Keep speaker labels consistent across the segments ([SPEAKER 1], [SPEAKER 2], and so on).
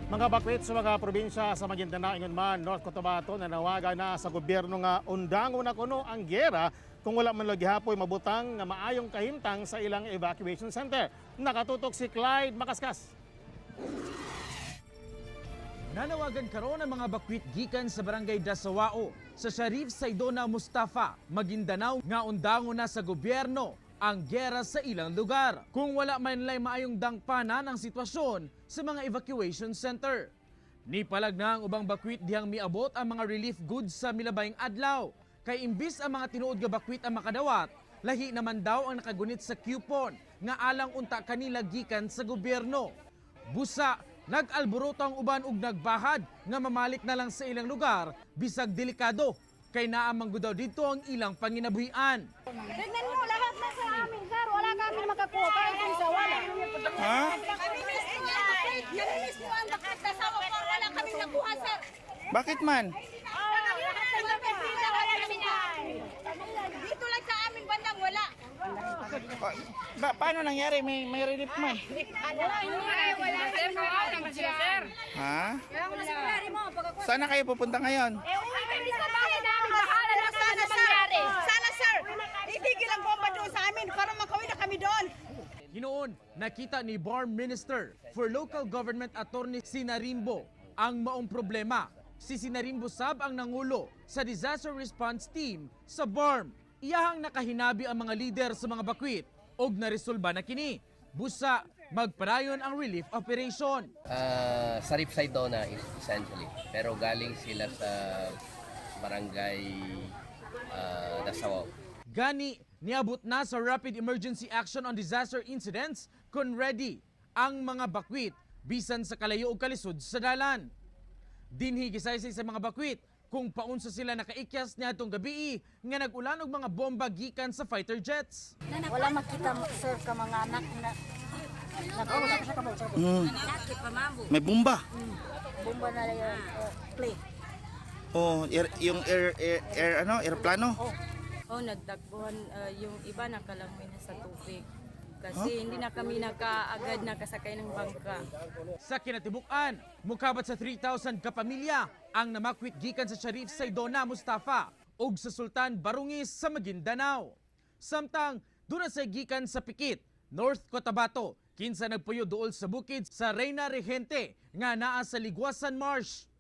[SPEAKER 1] Mga bakwit sa mga probinsya sa Maguindanao, ingon man, North Cotabato, nanawagan na sa gobyerno nga undangon na kuno ang giyera kung wala man lagi hapoy mabutang nga maayong kahimtang sa ilang evacuation center. Nakatutok si Clyde Makaskas.
[SPEAKER 2] Nanawagan karon ang mga bakwit gikan sa barangay Dasawao sa Sharif Saidona Mustafa, Maguindanao nga undangon na sa gobyerno ang giyera sa ilang lugar kung wala man lay maayong dangpanan ang sitwasyon sa mga evacuation center. Nipalag na ang ubang bakwit dihang miabot ang mga relief goods sa milabayng adlaw kay imbis ang mga tinuod nga bakwit ang makadawat, lahi naman daw ang nakagunit sa coupon nga alang unta kanila gikan sa gobyerno. Busa, nag-alboroto ang uban ug nagbahad nga mamalit na lang sa ilang lugar bisag delikado kay naamang daw dito ang ilang panginabuhian.
[SPEAKER 3] Tignan mo, lahat na sa amin, sir. Wala kami makakuha. Kahit isa, wala.
[SPEAKER 4] Ha?
[SPEAKER 3] Naninis mo ang kasama ko. Wala kami nakuha, sir.
[SPEAKER 4] Bakit man?
[SPEAKER 3] Dito lang sa amin, bandang wala.
[SPEAKER 4] Paano nangyari? May relief man.
[SPEAKER 3] Wala. Sir.
[SPEAKER 4] Ha?
[SPEAKER 3] mo.
[SPEAKER 4] Saan na kayo pupunta ngayon?
[SPEAKER 3] Kami sa bahay namin. Bahala na sana, sir. Sana, sir. Itigil ang bomba doon sa amin para makawin na kami doon.
[SPEAKER 2] Hinoon, nakita ni Barm Minister for Local Government Attorney Sinarimbo ang maong problema. Si Sinarimbo sab ang nangulo sa Disaster Response Team sa BARM. Iyahang nakahinabi ang mga lider sa mga bakwit og naresolba na kini. Busa, magpadayon ang relief operation.
[SPEAKER 5] Sarip Saidona is essentially, pero galing sila sa barangay Dasawao.
[SPEAKER 2] Gani, niabot na sa Rapid Emergency Action on Disaster Incidents kun ready ang mga bakwit bisan sa kalayo ug kalisod sa dalan. Dinhi gisaysay sa mga bakwit kung paunsa sila nakaikyas niadtong gabi nga nag-ulan og mga bomba gikan sa fighter jets.
[SPEAKER 6] Wala makita sir ka mga anak na
[SPEAKER 4] May bomba.
[SPEAKER 6] bomba na yung play.
[SPEAKER 4] Oh, yung airplano.
[SPEAKER 7] Nagdagbuhan yung iba nakalangoy na sa tubig. Kasi hindi na kami nakaagad nakasakay ng bangka.
[SPEAKER 2] Sa kinatibukan, mukabat sa 3,000 kapamilya ang namakwit gikan sa Sharif Saidona Mustafa ug sa Sultan Barungis sa Maguindanao. Samtang duna sa gikan sa Pikit, North Cotabato, kinsa nagpuyo duol sa bukid sa Reina Regente nga naa sa Ligwasan Marsh.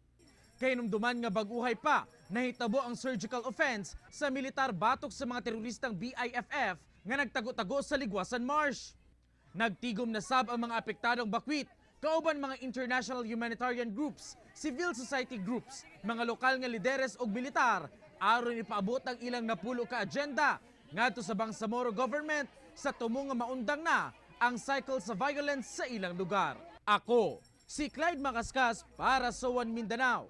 [SPEAKER 2] Kay numduman nga baguhay pa, nahitabo ang surgical offense sa militar batok sa mga teroristang BIFF nga nagtago-tago sa Ligwasan Marsh. Nagtigom na sab ang mga apektadong bakwit, kauban mga international humanitarian groups, civil society groups, mga lokal nga lideres ug militar, aron ipaabot ang ilang napulo ka agenda ngadto sa Bangsamoro government sa tumo nga maundang na ang cycle sa violence sa ilang lugar. Ako, si Clyde Makaskas para sa Mindanao.